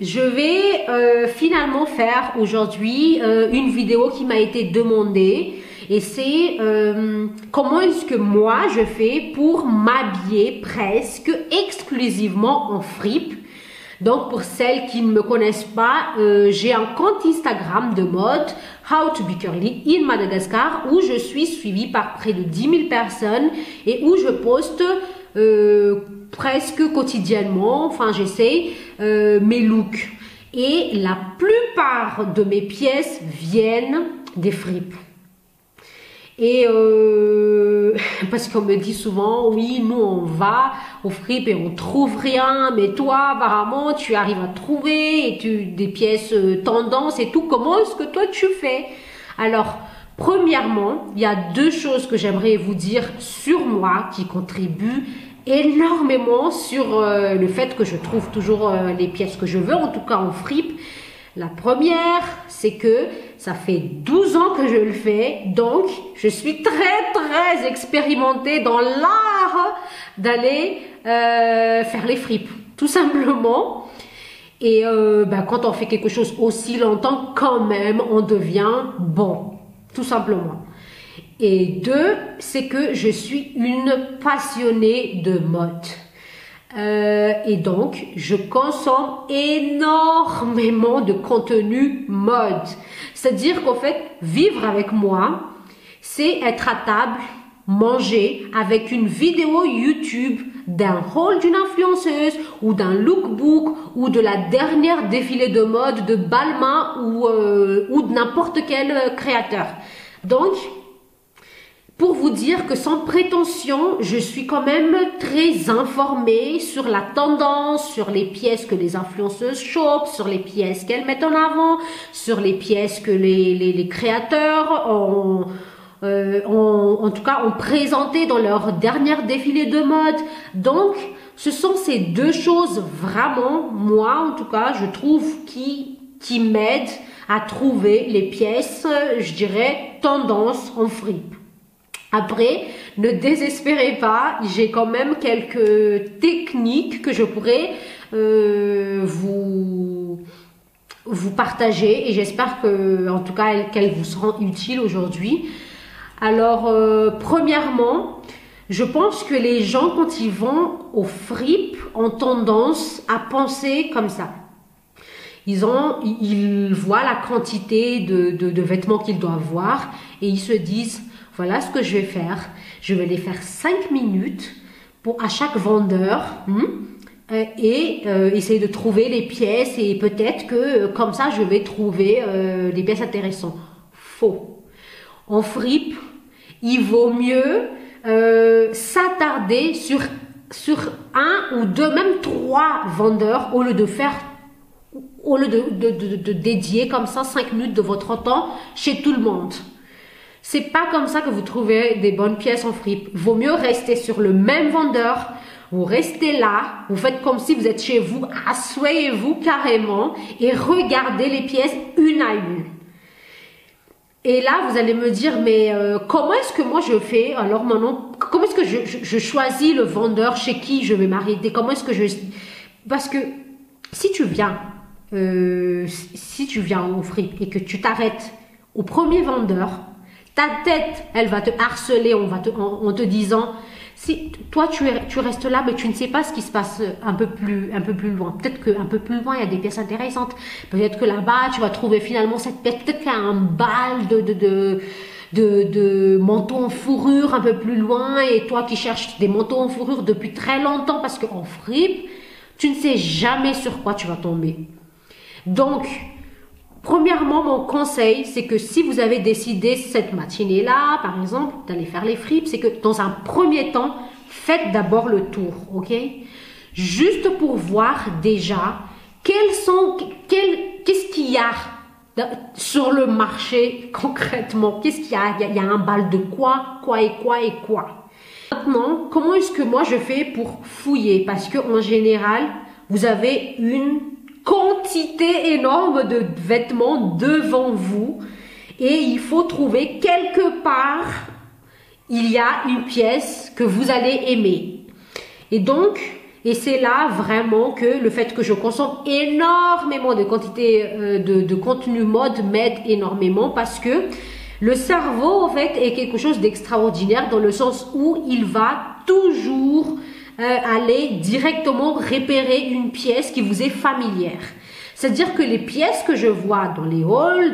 je vais finalement faire aujourd'hui une vidéo qui m'a été demandée. Et c'est comment est-ce que moi je fais pour m'habiller presque exclusivement en fripe. Donc pour celles qui ne me connaissent pas, j'ai un compte Instagram de mode How to be Curly in Madagascar où je suis suivie par près de 10 000 personnes et où je poste presque quotidiennement, enfin j'essaye, mes looks. Et la plupart de mes pièces viennent des fripes. Et parce qu'on me dit souvent, oui, nous on va au fripes et on trouve rien, mais toi apparemment tu arrives à trouver et des pièces tendance et tout. Comment est-ce que toi tu fais? Alors, premièrement, il y a deux choses que j'aimerais vous dire sur moi qui contribuent énormément sur le fait que je trouve toujours les pièces que je veux, en tout cas en fripe. La première, c'est que ça fait 12 ans que je le fais, donc je suis très expérimentée dans l'art d'aller faire les fripes, tout simplement. Et quand on fait quelque chose aussi longtemps, quand même, on devient bon, tout simplement. Et deux, c'est que je suis une passionnée de mode. Et donc, je consomme énormément de contenu mode. C'est-à-dire qu'en fait, vivre avec moi, c'est être à table, manger avec une vidéo YouTube d'un haul d'une influenceuse ou d'un lookbook ou de la dernière défilé de mode de Balmain ou de n'importe quel créateur. Donc, pour vous dire que sans prétention, je suis quand même très informée sur la tendance, sur les pièces que les influenceuses chopent, sur les pièces qu'elles mettent en avant, sur les pièces que les créateurs ont présenté dans leur dernière défilé de mode. Donc, ce sont ces deux choses vraiment, moi en tout cas, je trouve qui m'aident à trouver les pièces, je dirais, tendance en fripe. Après, ne désespérez pas, j'ai quand même quelques techniques que je pourrais vous partager et j'espère que, en tout cas, qu'elles vous seront utiles aujourd'hui. Alors, premièrement, je pense que les gens, quand ils vont aux fripes, ont tendance à penser comme ça. Ils voient la quantité de vêtements qu'ils doivent voir et ils se disent, voilà ce que je vais faire. Je vais les faire 5 minutes à chaque vendeur et essayer de trouver les pièces et peut-être que comme ça, je vais trouver des pièces intéressantes. Faux. En fripe, il vaut mieux s'attarder sur un ou deux, même 3 vendeurs au lieu de dédier comme ça 5 minutes de votre temps chez tout le monde. C'est pas comme ça que vous trouvez des bonnes pièces en fripe. Vaut mieux rester sur le même vendeur. Vous restez là, vous faites comme si vous êtes chez vous, asseyez-vous carrément et regardez les pièces une à une. Et là, vous allez me dire, mais comment est-ce que moi je fais? Alors maintenant, comment est-ce que je choisis le vendeur chez qui je vais m'arrêter? Comment est-ce que Parce que si tu viens au fripe et que tu t'arrêtes au premier vendeur, ta tête, elle va te harceler en te disant, si toi tu restes là, mais tu ne sais pas ce qui se passe un peu plus loin. Peut-être qu'un peu plus loin, il y a des pièces intéressantes. Peut-être que là-bas, tu vas trouver finalement cette pièce. Peut-être qu'il y a un bal de manteaux en fourrure un peu plus loin. Et toi qui cherches des manteaux en fourrure depuis très longtemps, parce qu'en fripe, tu ne sais jamais sur quoi tu vas tomber. Donc, premièrement, mon conseil, c'est que si vous avez décidé cette matinée-là, par exemple, d'aller faire les fripes, c'est que dans un premier temps, faites d'abord le tour, ok? Juste pour voir déjà qu'est-ce qu'il y a sur le marché concrètement. Qu'est-ce qu'il y a? Il y a un bal de quoi et quoi. Maintenant, comment est-ce que moi je fais pour fouiller? Parce qu'en général, vous avez une quantité énorme de vêtements devant vous et il faut trouver quelque part, il y a une pièce que vous allez aimer. Et donc, Et c'est là vraiment que le fait que je consomme énormément de quantité de contenu mode m'aide énormément parce que le cerveau, en fait, est quelque chose d'extraordinaire dans le sens où il va toujours aller directement repérer une pièce qui vous est familière. C'est-à-dire que les pièces que je vois dans les hauls,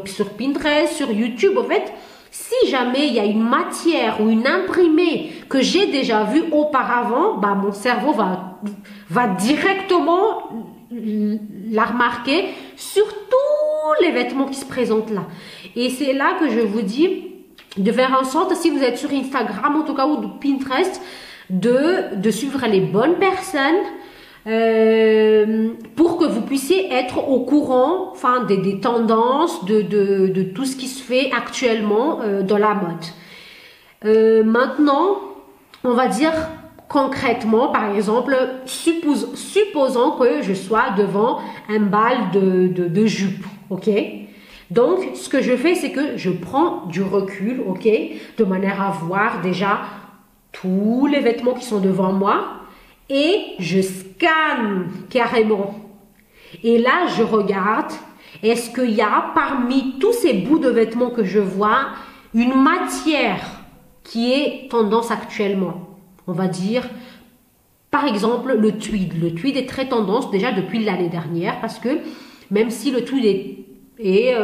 sur Pinterest, sur YouTube, en fait, si jamais il y a une matière ou une imprimée que j'ai déjà vue auparavant, bah, mon cerveau va directement la remarquer sur tous les vêtements qui se présentent là. Et c'est là que je vous dis de faire en sorte, si vous êtes sur Instagram en tout cas ou de Pinterest, de suivre les bonnes personnes pour que vous puissiez être au courant enfin, des tendances, de tout ce qui se fait actuellement dans la mode. Maintenant, on va dire concrètement, par exemple, supposons que je sois devant un bal de jupe, ok? Donc, ce que je fais, c'est que je prends du recul, ok? De manière à voir déjà tous les vêtements qui sont devant moi et je scanne carrément. Et là, je regarde, est-ce qu'il y a parmi tous ces bouts de vêtements que je vois, une matière qui est tendance actuellement? On va dire, par exemple, le tweed. Le tweed est très tendance déjà depuis l'année dernière parce que même si le tweed est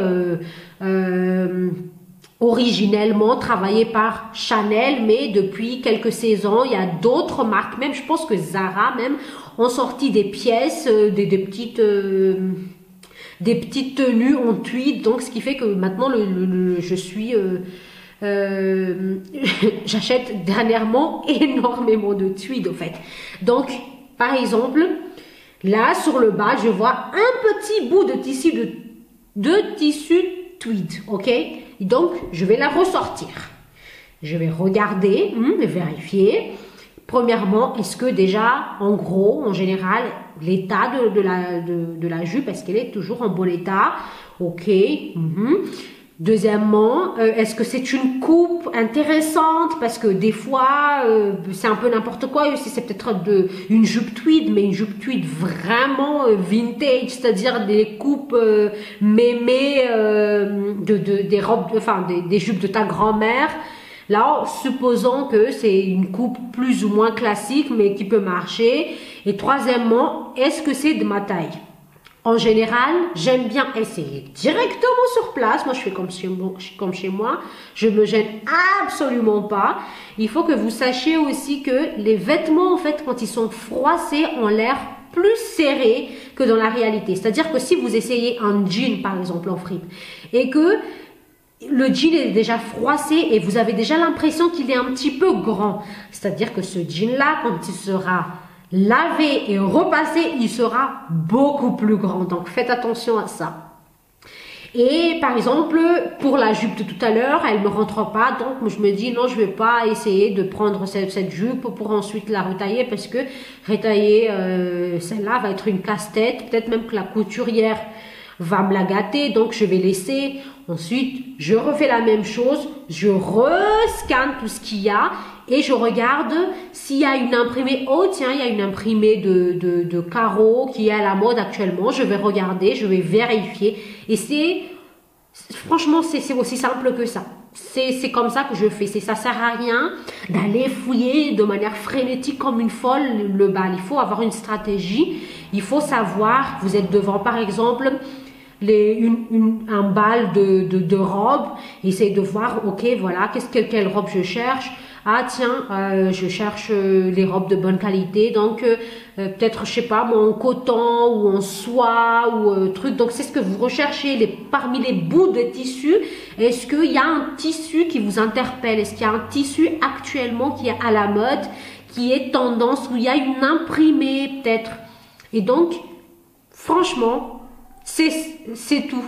originellement travaillé par Chanel, mais depuis quelques saisons, il y a d'autres marques, même je pense que Zara même, ont sorti des pièces, des petites tenues en tweed, donc ce qui fait que maintenant je suis... j'achète dernièrement énormément de tweed en fait. Donc, par exemple, là sur le bas, je vois un petit bout de tissu tweed, ok? Et donc, je vais la ressortir. Je vais regarder, vérifier. Premièrement, est-ce que déjà, en gros, en général, l'état de la jupe, est-ce qu'elle est toujours en bon état? Ok. Deuxièmement, est-ce que c'est une coupe intéressante? Parce que des fois, c'est un peu n'importe quoi. Aussi, c'est peut-être une jupe tweed, mais une jupe tweed vraiment vintage, c'est-à-dire des coupes mémées des robes, enfin des jupes de ta grand-mère. Là, supposons que c'est une coupe plus ou moins classique, mais qui peut marcher. Et troisièmement, est-ce que c'est de ma taille? En général, j'aime bien essayer directement sur place. Moi, je fais comme chez moi. Je me gêne absolument pas. Il faut que vous sachiez aussi que les vêtements, en fait, quand ils sont froissés, ont l'air plus serrés que dans la réalité. C'est-à-dire que si vous essayez un jean, par exemple, en fripe, et que le jean est déjà froissé et vous avez déjà l'impression qu'il est un petit peu grand, c'est-à-dire que ce jean-là, quand il sera lavé et repassé, il sera beaucoup plus grand. Donc, faites attention à ça. Et par exemple, pour la jupe de tout à l'heure, elle ne me rentre pas. Donc, je me dis, non, je ne vais pas essayer de prendre cette jupe pour ensuite la retailler parce que retailler celle-là va être une casse-tête. Peut-être même que la couturière va me la gâter. Donc, je vais laisser. Ensuite, je refais la même chose. Je rescanne tout ce qu'il y a. Et je regarde s'il y a une imprimée. Oh tiens, il y a une imprimée de carreaux qui est à la mode actuellement. Je vais regarder, je vais vérifier. Et franchement, c'est aussi simple que ça. C'est comme ça que je fais. Ça sert à rien d'aller fouiller de manière frénétique comme une folle le bal. Il faut avoir une stratégie. Il faut savoir, vous êtes devant par exemple un bal de robes. Essayez de voir, ok, voilà, quelle robe je cherche. Ah tiens, je cherche les robes de bonne qualité, donc peut-être, je sais pas, moi, en coton ou en soie ou truc. Donc c'est ce que vous recherchez parmi les bouts de tissu. Est-ce qu'il y a un tissu qui vous interpelle? Est-ce qu'il y a un tissu actuellement qui est à la mode, qui est tendance, où il y a une imprimée peut-être? Et donc, franchement, c'est tout.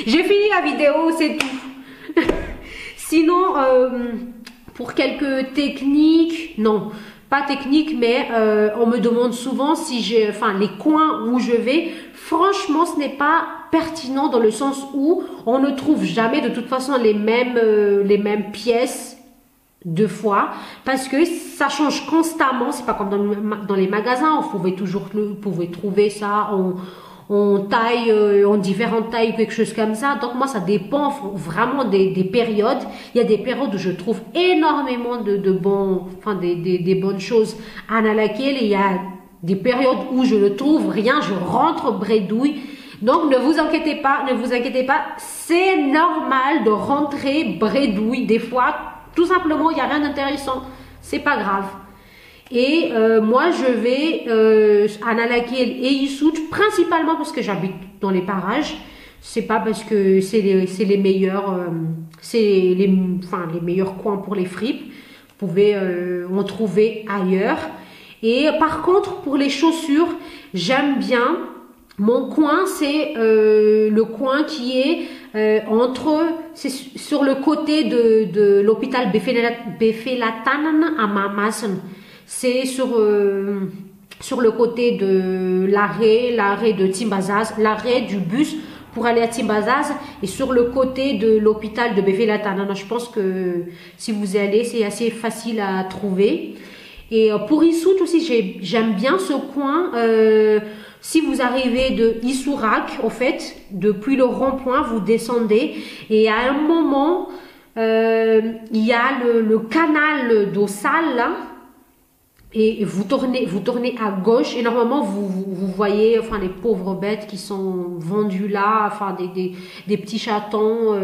J'ai fini la vidéo, c'est tout. Sinon, pour quelques techniques, non, pas techniques, mais on me demande souvent si les coins où je vais, franchement, ce n'est pas pertinent dans le sens où on ne trouve jamais de toute façon les mêmes pièces 2 fois parce que ça change constamment. C'est pas comme dans les magasins, vous pouvez trouver ça en taille, en différentes tailles, quelque chose comme ça. Donc moi, ça dépend vraiment des périodes. Il y a des périodes où je trouve énormément des bonnes choses à Anna Lakel, et il y a des périodes où je ne trouve rien, je rentre bredouille. Donc ne vous inquiétez pas, c'est normal de rentrer bredouille des fois. Tout simplement, il n'y a rien d'intéressant, c'est pas grave. Et moi, je vais à Anna Lakel et Issoud principalement parce que j'habite dans les parages. C'est pas parce que c'est les meilleurs, les meilleurs coins pour les fripes. Vous pouvez en trouver ailleurs. Et par contre, pour les chaussures, j'aime bien. Mon coin, c'est le coin qui est c'est sur le côté de l'hôpital Befelatanen à Mamassen. C'est sur le côté de l'arrêt de Timbazaz, l'arrêt du bus pour aller à Timbazaz, et sur le côté de l'hôpital de Befelatanen. Je pense que si vous y allez, c'est assez facile à trouver. Et pour Issoud aussi, j'aime bien ce coin. Si vous arrivez de Issourak, au fait, depuis le rond-point, vous descendez, et à un moment, il y a le canal d'Ossal, là, et vous tournez à gauche, et normalement vous voyez les pauvres bêtes qui sont vendues là, des petits chatons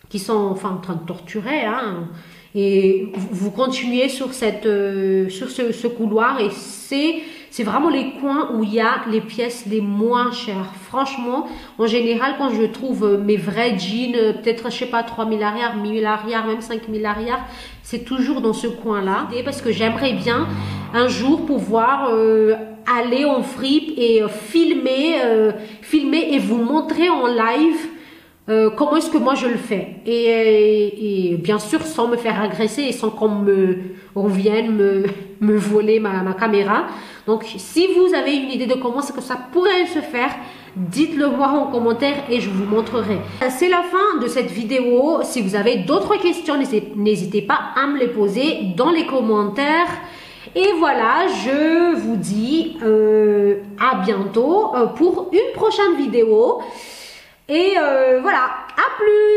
qui sont en train de torturer, hein. Et vous continuez sur ce couloir, et c'est vraiment les coins où il y a les pièces les moins chères. Franchement, en général, quand je trouve mes vrais jeans, peut-être, je sais pas, 3000 arrière, 1000 arrière, même 5000 arrière, c'est toujours dans ce coin-là. Parce que j'aimerais bien un jour pouvoir aller en fripe et filmer et vous montrer en live comment est-ce que moi je le fais, et bien sûr sans me faire agresser et sans qu'on vienne me voler ma caméra. Donc si vous avez une idée de comment c'est que ça pourrait se faire, dites-le moi en commentaire et je vous montrerai. C'est la fin de cette vidéo. Si vous avez d'autres questions, n'hésitez pas à me les poser dans les commentaires. Et voilà, je vous dis à bientôt pour une prochaine vidéo. Et voilà, à plus!